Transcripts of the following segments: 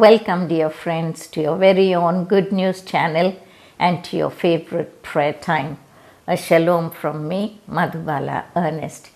Welcome, dear friends, to your very own Good News channel and to your favorite prayer time. A shalom from me, Madhubala Ernest.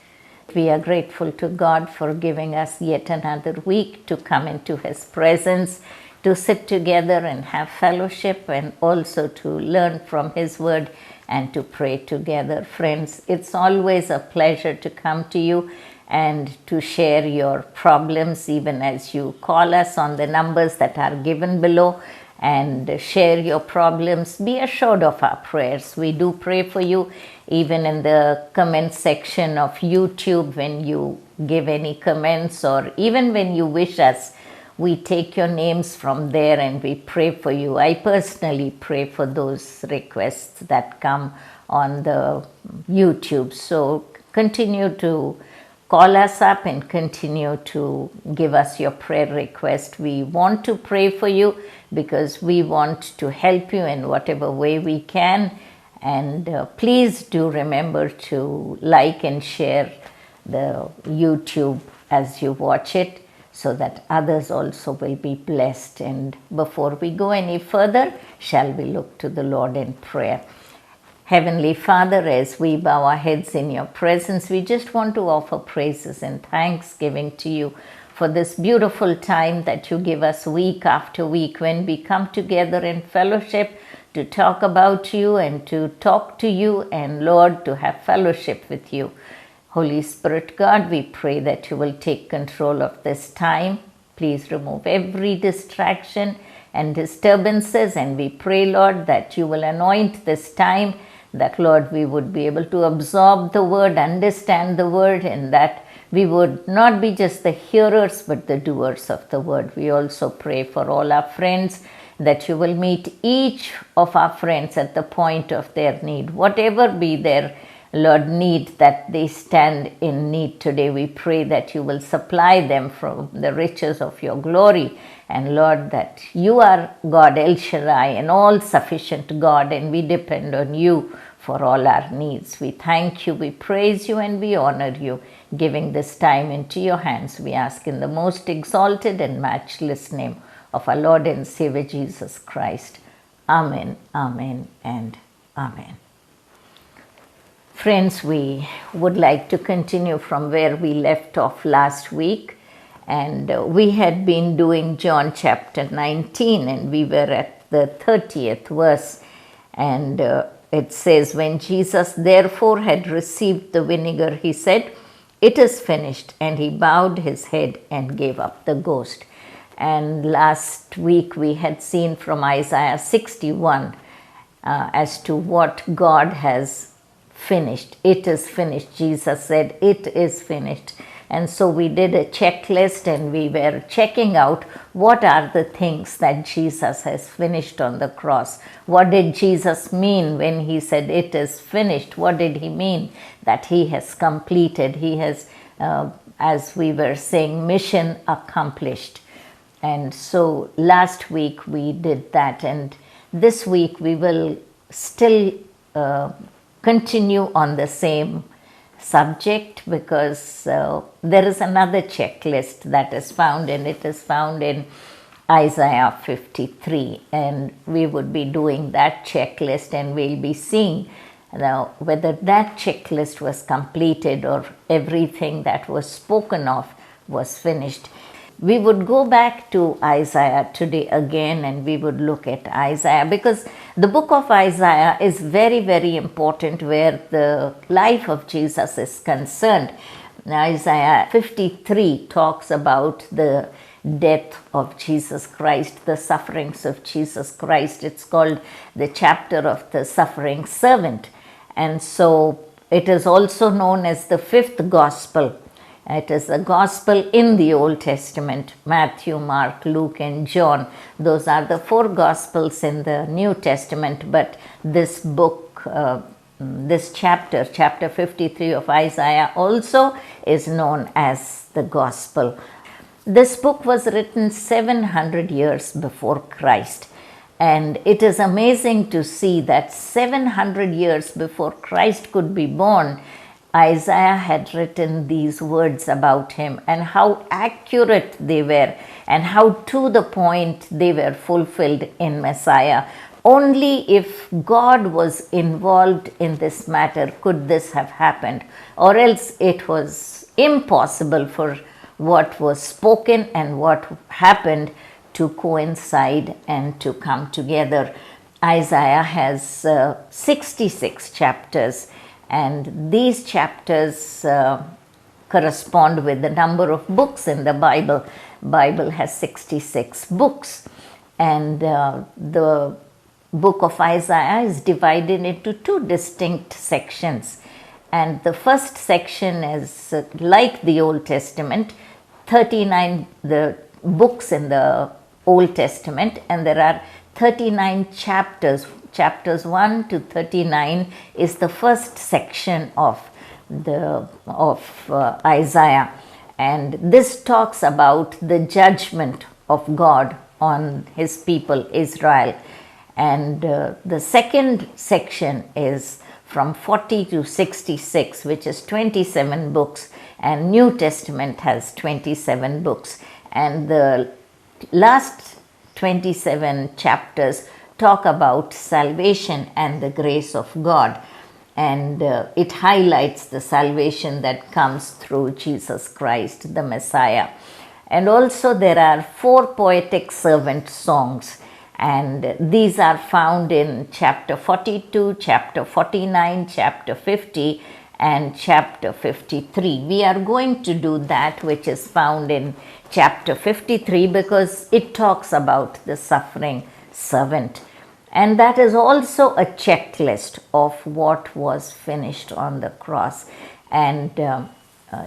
We are grateful to God for giving us yet another week to come into His presence, to sit together and have fellowship, and also to learn from His Word and to pray together. Friends, it's always a pleasure to come to you and to share your problems, even as you call us on the numbers that are given below and share your problems. Be assured of our prayers. We do pray for you, even in the comment section of YouTube when you give any comments, or even when you wish us. We take your names from there and we pray for you. I personally pray for those requests that come on the YouTube. So continue to call us up and continue to give us your prayer request. We want to pray for you because we want to help you in whatever way we can. And please do remember to like and share the YouTube as you watch it, so that others also will be blessed. And before we go any further, shall we look to the Lord in prayer? Heavenly Father, as we bow our heads in your presence, we just want to offer praises and thanksgiving to you for this beautiful time that you give us week after week when we come together in fellowship to talk about you and to talk to you, and Lord, to have fellowship with you. Holy Spirit God, we pray that you will take control of this time. Please remove every distraction and disturbances, and we pray, Lord, that you will anoint this time, that, Lord, we would be able to absorb the word, understand the word, and that we would not be just the hearers but the doers of the word. We also pray for all our friends, that you will meet each of our friends at the point of their need, whatever be their, Lord, need that they stand in need today. We pray that you will supply them from the riches of your glory. And Lord, that you are God El Shaddai, an all-sufficient God, and we depend on you for all our needs. We thank you, we praise you, and we honor you. Giving this time into your hands, we ask in the most exalted and matchless name of our Lord and Savior Jesus Christ. Amen, amen, and amen. Friends, we would like to continue from where we left off last week. And we had been doing John chapter 19, and we were at the 30th verse. And it says, when Jesus therefore had received the vinegar, he said, "It is finished." And he bowed his head and gave up the ghost. And last week we had seen from Isaiah 61 as to what God has finished. It is finished. Jesus said, "It is finished." And so we did a checklist, and we were checking out what are the things that Jesus has finished on the cross. What did Jesus mean when he said it is finished? What did he mean that he has completed? He has, as we were saying, mission accomplished. And so last week we did that, and this week we will still continue on the same subject, because there is another checklist that is found, and it is found in Isaiah 53, and we would be doing that checklist, and we'll be seeing now whether that checklist was completed or everything that was spoken of was finished. We would go back to Isaiah today again, and we would look at Isaiah, because the book of Isaiah is very, very important where the life of Jesus is concerned. Isaiah 53 talks about the death of Jesus Christ, the sufferings of Jesus Christ. It's called the chapter of the suffering servant. And so it is also known as the fifth gospel. It is a gospel in the Old Testament: Matthew, Mark, Luke, and John. Those are the four gospels in the New Testament. But this book, this chapter 53 of Isaiah, also is known as the gospel. This book was written 700 years before Christ. And it is amazing to see that 700 years before Christ could be born, Isaiah had written these words about him and how accurate they were and how to the point they were fulfilled in Messiah. Only if God was involved in this matter could this have happened, or else it was impossible for what was spoken and what happened to coincide and to come together. Isaiah has 66 chapters, and these chapters correspond with the number of books in the Bible. Bible has 66 books, and the book of Isaiah is divided into two distinct sections. And the first section is like the Old Testament, 39 the books in the Old Testament, and there are 39 chapters. Chapters 1 to 39 is the first section of Isaiah, and this talks about the judgment of God on his people Israel. And the second section is from 40 to 66, which is 27 books, and New Testament has 27 books. And the last 27 chapters talk about salvation and the grace of God, and it highlights the salvation that comes through Jesus Christ, the Messiah. And also there are 4 poetic servant songs, and these are found in chapter 42, chapter 49, chapter 50, and chapter 53. We are going to do that which is found in chapter 53 because it talks about the suffering servant. And that is also a checklist of what was finished on the cross. And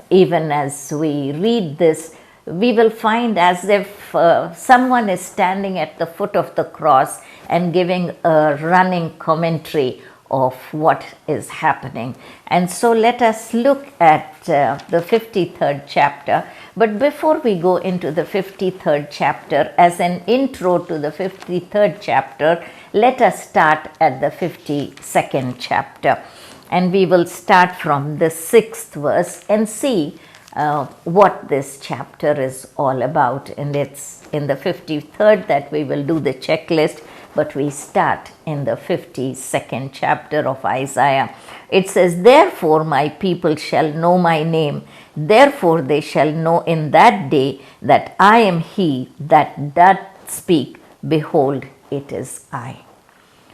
even as we read this, we will find as if someone is standing at the foot of the cross and giving a running commentary of what is happening. And so let us look at the 53rd chapter. But before we go into the 53rd chapter, as an intro to the 53rd chapter, let us start at the 52nd chapter. And we will start from the 6th verse and see what this chapter is all about. And it's in the 53rd that we will do the checklist, but we start in the 52nd chapter of Isaiah. It says, "Therefore my people shall know my name, therefore they shall know in that day that I am he that doth speak, behold, it is I."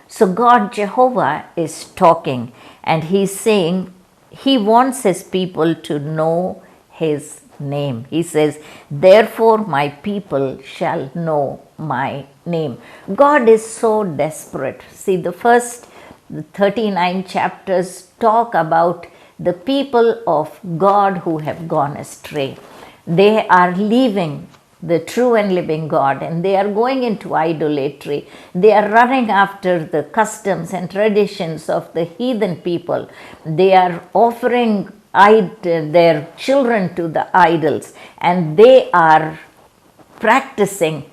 So God, Jehovah, is talking, and he's saying he wants his people to know his name. He says, "Therefore my people shall know my name." God is so desperate. See, the first 39 chapters talk about the people of God who have gone astray. They are leaving the true and living God, and they are going into idolatry. They are running after the customs and traditions of the heathen people. They are offering their children to the idols, and they are practicing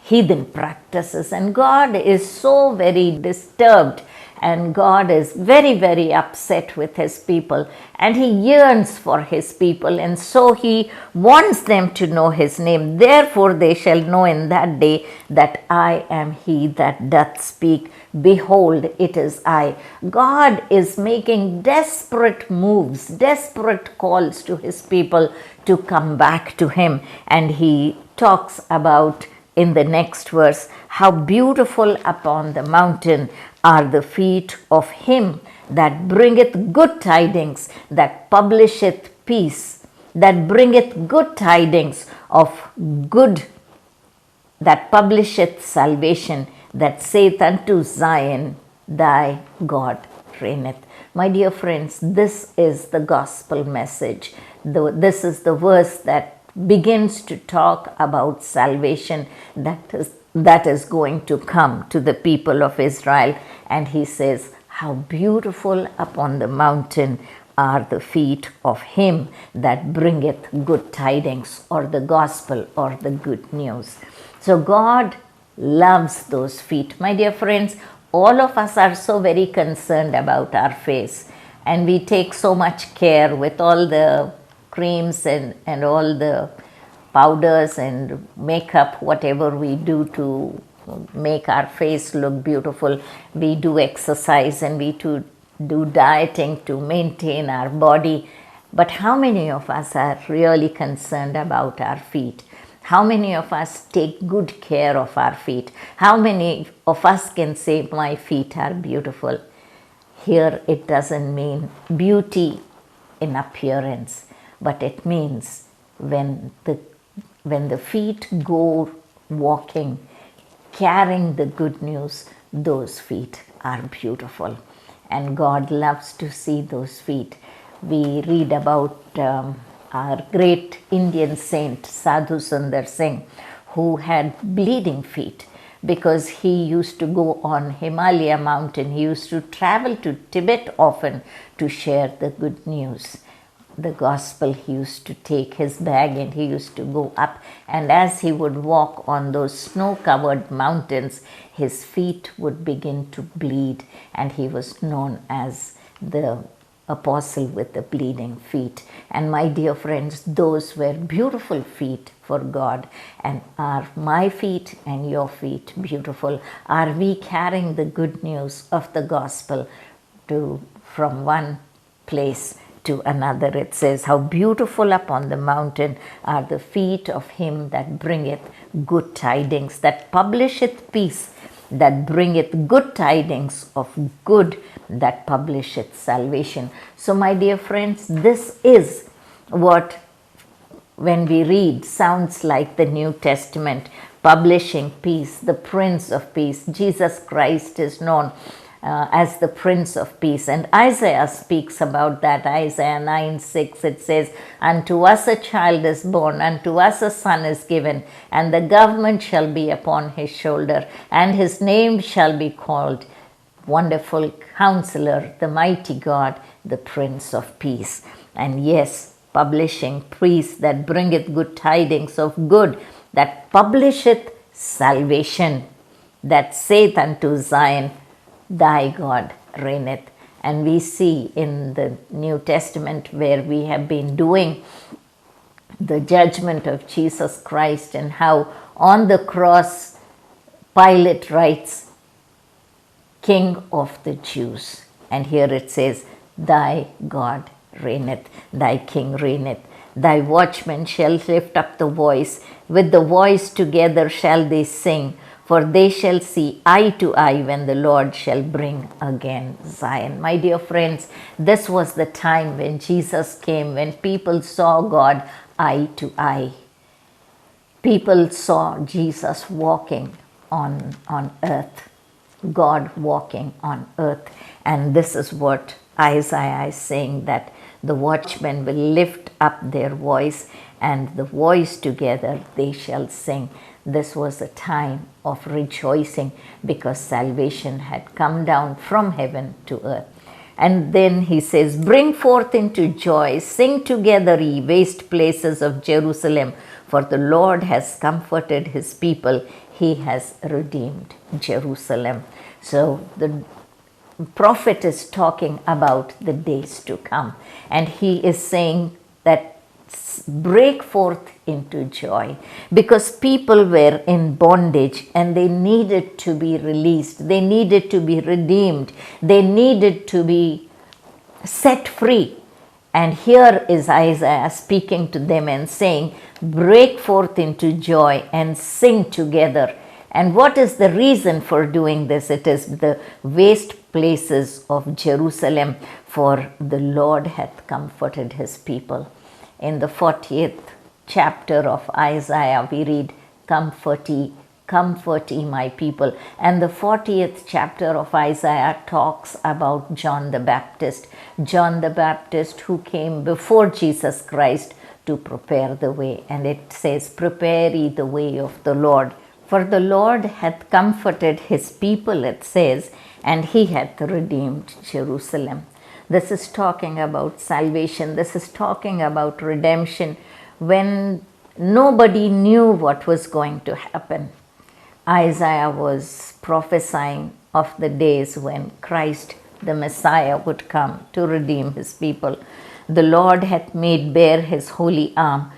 heathen practices. And God is so very disturbed, and God is very, very upset with his people, and he yearns for his people, and so he wants them to know his name. "Therefore they shall know in that day that I am he that doth speak, behold, it is I." God is making desperate moves, desperate calls to his people to come back to him. And he talks about in the next verse, "How beautiful upon the mountain are the feet of him that bringeth good tidings, that publisheth peace, that bringeth good tidings of good, that publisheth salvation, that saith unto Zion, thy God reigneth." My dear friends, this is the gospel message. This is the verse that begins to talk about salvation that is going to come to the people of Israel. And he says, "How beautiful upon the mountain are the feet of him that bringeth good tidings," or the gospel, or the good news. So God loves those feet. My dear friends, all of us are so very concerned about our face. And we take so much care with all the creams and all the powders and makeup, whatever we do to make our face look beautiful. We do exercise and we do dieting to maintain our body. But how many of us are really concerned about our feet? How many of us take good care of our feet? How many of us can say, my feet are beautiful? Here it doesn't mean beauty in appearance, but it means when the feet go walking, carrying the good news, those feet are beautiful. And God loves to see those feet. We read about our great Indian saint Sadhu Sundar Singh, who had bleeding feet because he used to go on Himalaya mountain. He used to travel to Tibet often to share the good news, the gospel. He used to take his bag and he used to go up, and as he would walk on those snow-covered mountains, his feet would begin to bleed, and he was known as the apostle with the bleeding feet. And my dear friends, those were beautiful feet for God. And are my feet and your feet beautiful? Are we carrying the good news of the gospel from one place to another? It says, how beautiful upon the mountain are the feet of him that bringeth good tidings, that publisheth peace, that bringeth good tidings of good, that publisheth salvation. So my dear friends, this is what, when we read, sounds like the New Testament, publishing peace, the Prince of Peace. Jesus Christ is known as the Prince of Peace. And Isaiah speaks about that. Isaiah 9:6, it says, unto us a child is born, unto us a son is given, and the government shall be upon his shoulder, and his name shall be called Wonderful Counselor, the Mighty God, the Prince of Peace. And yes, publishing peace, that bringeth good tidings of good, that publisheth salvation, that saith unto Zion, thy God reigneth. And we see in the New Testament, where we have been doing the judgment of Jesus Christ, and how on the cross Pilate writes, King of the Jews. And here it says, thy God reigneth, thy King reigneth. Thy watchmen shall lift up the voice, with the voice together shall they sing, for they shall see eye to eye when the Lord shall bring again Zion. My dear friends, this was the time when Jesus came, when people saw God eye to eye. People saw Jesus walking on earth, God walking on earth. And this is what Isaiah is saying, that the watchmen will lift up their voice, and the voice together they shall sing. This was a time of rejoicing, because salvation had come down from heaven to earth. And then he says, bring forth into joy, sing together, ye waste places of Jerusalem, for the Lord has comforted his people, he has redeemed Jerusalem. So the prophet is talking about the days to come, and he is saying that break forth into joy, because people were in bondage and they needed to be released, they needed to be redeemed, they needed to be set free. And here is Isaiah speaking to them and saying, break forth into joy and sing together. And what is the reason for doing this? It is the waste places of Jerusalem, for the Lord hath comforted his people. In the 40th chapter of Isaiah, we read, comfort ye, my people. And the 40th chapter of Isaiah talks about John the Baptist. John the Baptist, who came before Jesus Christ to prepare the way. And it says, prepare ye the way of the Lord. For the Lord hath comforted his people, it says, and he hath redeemed Jerusalem. This is talking about salvation. This is talking about redemption, when nobody knew what was going to happen. Isaiah was prophesying of the days when Christ the Messiah would come to redeem his people. The Lord hath made bare his holy arm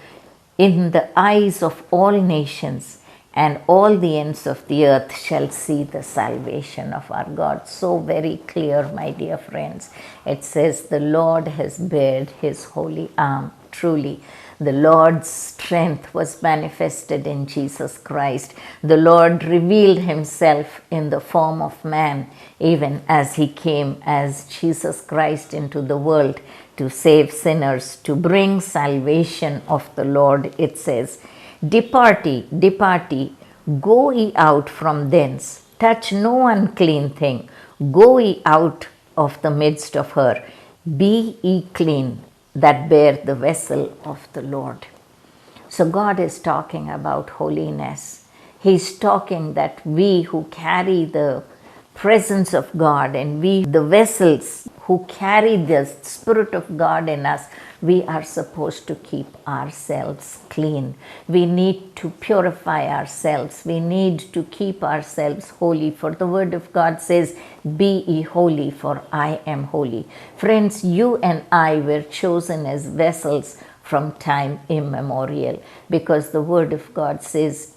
in the eyes of all nations, and all the ends of the earth shall see the salvation of our God. So very clear, my dear friends. It says the Lord has bared his holy arm. Truly, the Lord's strength was manifested in Jesus Christ. The Lord revealed himself in the form of man, even as he came as Jesus Christ into the world to save sinners, to bring salvation of the Lord. It says, Depart ye, go ye out from thence, touch no unclean thing, go ye out of the midst of her, be ye clean, that bear the vessel of the Lord. So God is talking about holiness. He's talking that we who carry the presence of God, and we, the vessels who carry the Spirit of God in us, we are supposed to keep ourselves clean. We need to purify ourselves. We need to keep ourselves holy. For the Word of God says, Be ye holy, for I am holy. Friends, you and I were chosen as vessels from time immemorial, because the Word of God says,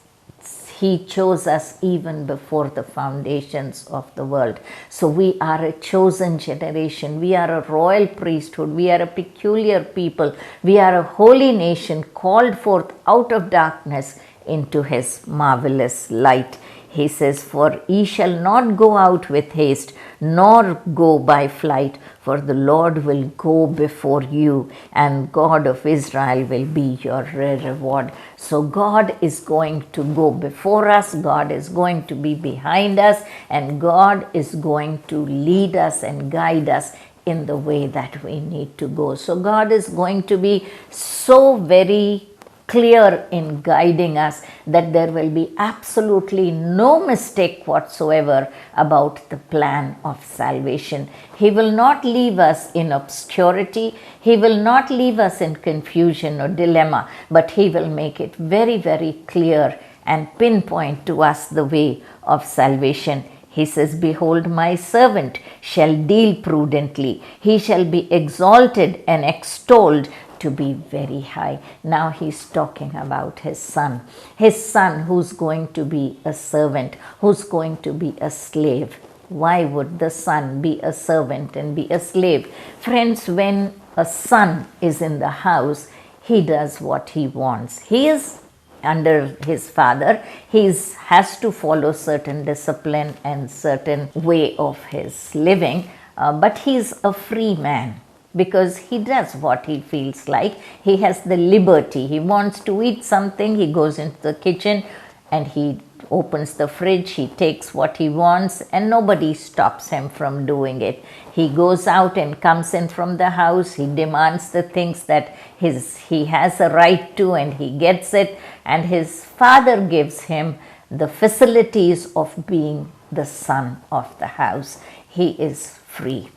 He chose us even before the foundations of the world. So we are a chosen generation. We are a royal priesthood. We are a peculiar people. We are a holy nation called forth out of darkness into his marvelous light. He says, For ye shall not go out with haste, nor go by flight, for the Lord will go before you, and God of Israel will be your reward. So God is going to go before us, God is going to be behind us, and God is going to lead us and guide us in the way that we need to go. So God is going to be so very clear in guiding us that there will be absolutely no mistake whatsoever about the plan of salvation. He will not leave us in obscurity. He will not leave us in confusion or dilemma, but he will make it very, very clear and pinpoint to us the way of salvation. He says, Behold, my servant shall deal prudently. He shall be exalted and extolled to be very high. Now he's talking about his son who's going to be a servant, who's going to be a slave. Why would the son be a servant and be a slave? Friends, when a son is in the house, he does what he wants. He is under his father. He has to follow certain discipline and certain way of his living, but he's a free man, because he does what he feels like. He has the liberty. He wants to eat something, he goes into the kitchen and he opens the fridge, he takes what he wants, and nobody stops him from doing it. He goes out and comes in from the house, he demands the things that he has a right to, and he gets it, and his father gives him the facilities of being the son of the house. He is free.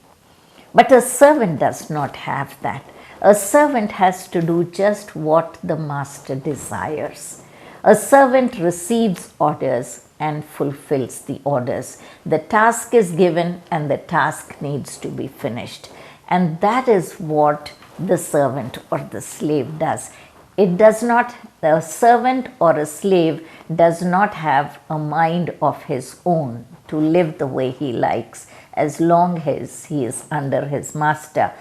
But a servant does not have that. A servant has to do just what the master desires. A servant receives orders and fulfills the orders. The task is given and the task needs to be finished. And that is what the servant or the slave does. A servant or a slave does not have a mind of his own to live the way he likes, as long as he is under his master.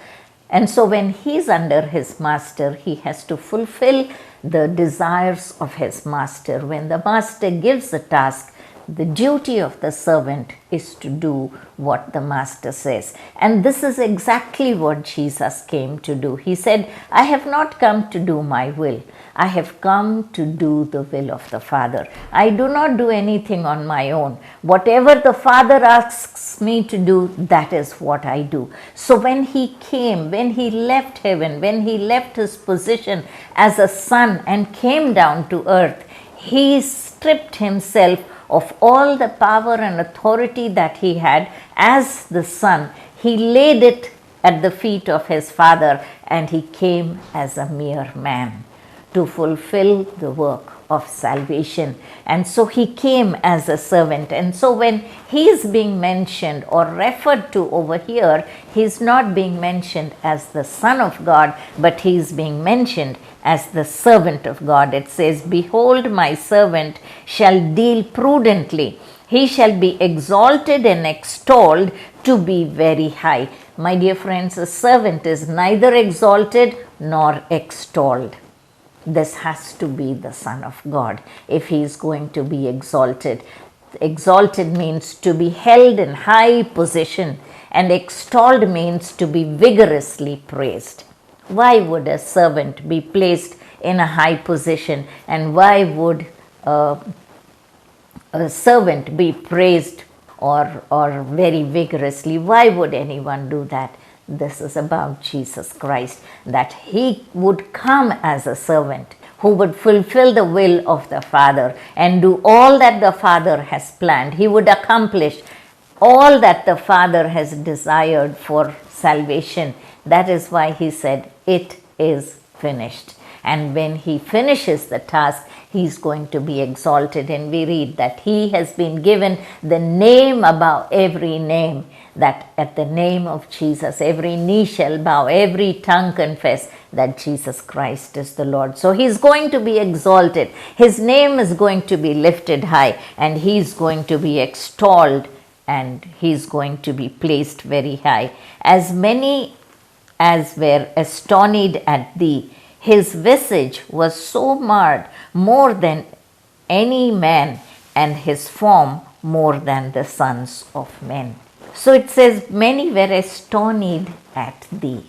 And so when he is under his master, he has to fulfill the desires of his master. When the master gives a task, the duty of the servant is to do what the master says. And this is exactly what Jesus came to do. He said, I have not come to do my will. I have come to do the will of the Father. I do not do anything on my own. Whatever the Father asks me to do, that is what I do. So when he came, when he left heaven, when he left his position as a son and came down to earth, he stripped himself of all the power and authority that he had as the son. He laid it at the feet of his Father, and he came as a mere man to fulfill the work of salvation. And so he came as a servant. And so when he is being mentioned or referred to over here, he is not being mentioned as the Son of God, but he is being mentioned as the servant of God. It says, "Behold, my servant shall deal prudently. He shall be exalted and extolled to be very high." My dear friends, a servant is neither exalted nor extolled. This has to be the Son of God if he is going to be exalted. Exalted means to be held in high position, and extolled means to be vigorously praised. Why would a servant be placed in a high position, and why would a servant be praised or very vigorously? Why would anyone do that? This is about Jesus Christ, that he would come as a servant who would fulfill the will of the Father and do all that the Father has planned. He would accomplish all that the Father has desired for salvation. That is why he said, "It is finished." And when he finishes the task, he is going to be exalted. And we read that he has been given the name above every name, that at the name of Jesus, every knee shall bow, every tongue confess that Jesus Christ is the Lord. So he's going to be exalted. His name is going to be lifted high, and he's going to be extolled, and he's going to be placed very high. As many as were astonished at thee, his visage was so marred more than any man, and his form more than the sons of men. So it says, many were astonished at thee.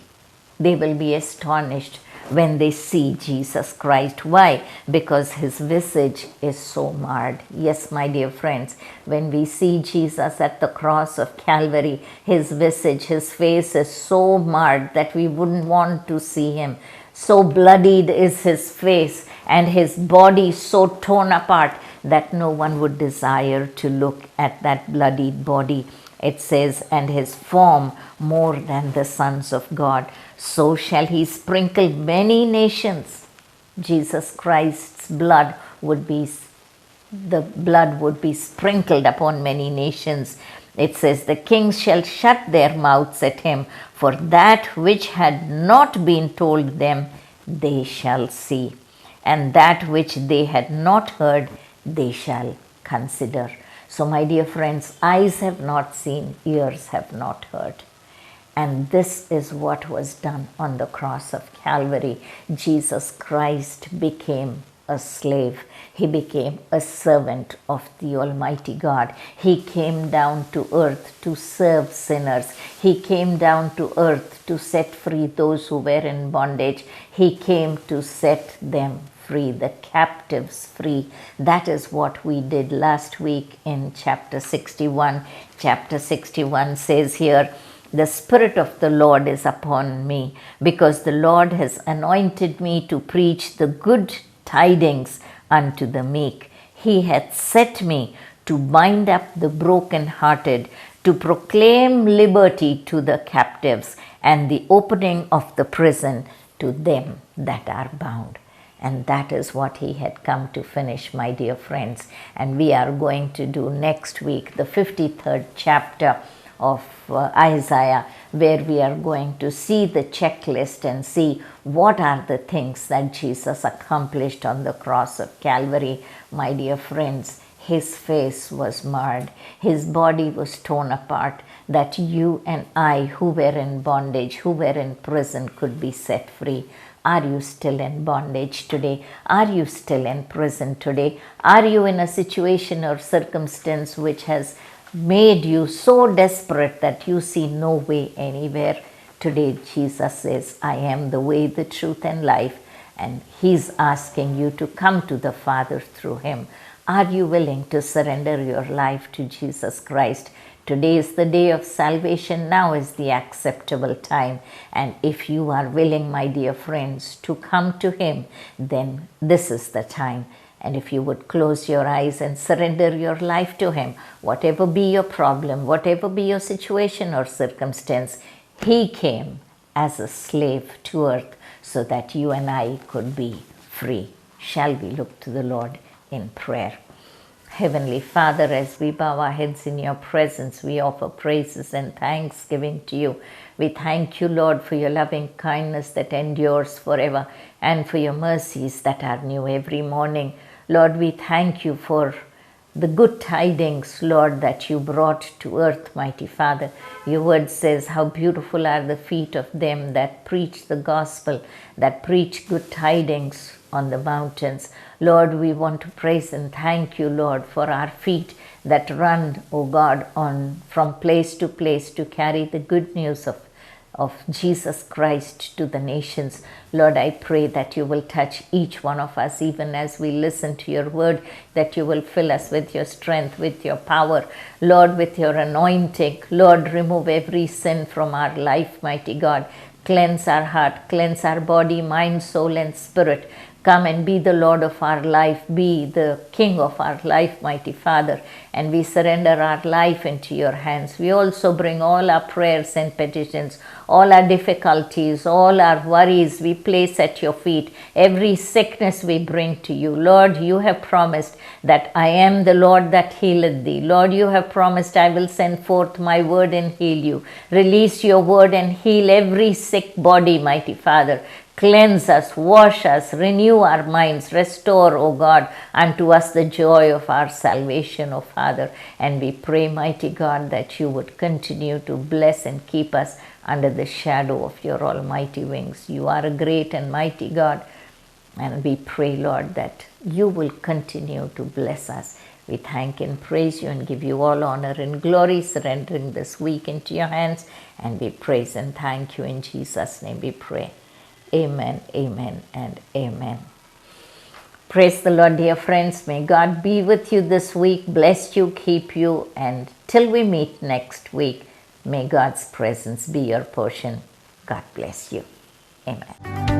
They will be astonished when they see Jesus Christ. Why? Because his visage is so marred. Yes, my dear friends, when we see Jesus at the cross of Calvary, his visage, his face is so marred that we wouldn't want to see him. So bloodied is his face, and his body so torn apart that no one would desire to look at that bloodied body. It says, and his form more than the sons of God. So shall he sprinkle many nations. Jesus Christ's blood would be, the blood would be sprinkled upon many nations. It says, the kings shall shut their mouths at him, for that which had not been told them they shall see, and that which they had not heard they shall consider. So my dear friends, eyes have not seen, ears have not heard. And this is what was done on the cross of Calvary. Jesus Christ became a slave. He became a servant of the Almighty God. He came down to earth to serve sinners. He came down to earth to set free those who were in bondage. He came to set them free, the captives free. That is what we did last week in chapter 61. Chapter 61 says here, the Spirit of the Lord is upon me, because the Lord has anointed me to preach the good tidings unto the meek. He hath set me to bind up the brokenhearted, to proclaim liberty to the captives, and the opening of the prison to them that are bound. And that is what he had come to finish, my dear friends. And we are going to do next week the 53rd chapter of Isaiah, where we are going to see the checklist and see what are the things that Jesus accomplished on the cross of Calvary. My dear friends, his face was marred, his body was torn apart, that you and I, who were in bondage, who were in prison, could be set free. Are you still in bondage today? Are you still in prison today? Are you in a situation or circumstance which has made you so desperate that you see no way anywhere? Today Jesus says, I am the way, the truth and life, and he's asking you to come to the Father through him. Are you willing to surrender your life to Jesus Christ? Today is the day of salvation. Now is the acceptable time. And if you are willing, my dear friends, to come to him, then this is the time. And if you would close your eyes and surrender your life to him, whatever be your problem, whatever be your situation or circumstance, he came as a slave to earth so that you and I could be free. Shall we look to the Lord in prayer? Heavenly Father, as we bow our heads in your presence, we offer praises and thanksgiving to you. We thank you, Lord, for your loving kindness that endures forever and for your mercies that are new every morning. Lord, we thank you for the good tidings, Lord, that you brought to earth, mighty Father. Your word says, how beautiful are the feet of them that preach the gospel, that preach good tidings on the mountains. Lord, we want to praise and thank you, Lord, for our feet that run, O God, on from place to place to carry the good news of Jesus Christ to the nations. Lord, I pray that you will touch each one of us, even as we listen to your word, that you will fill us with your strength, with your power, Lord, with your anointing. Lord, remove every sin from our life, mighty God. Cleanse our heart, cleanse our body, mind, soul, and spirit. Come and be the Lord of our life, be the King of our life, mighty Father. And we surrender our life into your hands. We also bring all our prayers and petitions, all our difficulties, all our worries we place at your feet. Every sickness we bring to you. Lord, you have promised that I am the Lord that healeth thee. Lord, you have promised I will send forth my word and heal you. Release your word and heal every sick body, mighty Father. Cleanse us, wash us, renew our minds, restore, O God, unto us the joy of our salvation, O Father. And we pray, mighty God, that you would continue to bless and keep us under the shadow of your almighty wings. You are a great and mighty God. And we pray, Lord, that you will continue to bless us. We thank and praise you and give you all honor and glory, surrendering this week into your hands. And we praise and thank you in Jesus' name we pray. Amen, amen, and amen. Praise the Lord, dear friends. May God be with you this week, bless you, keep you, and till we meet next week, may God's presence be your portion. God bless you. Amen.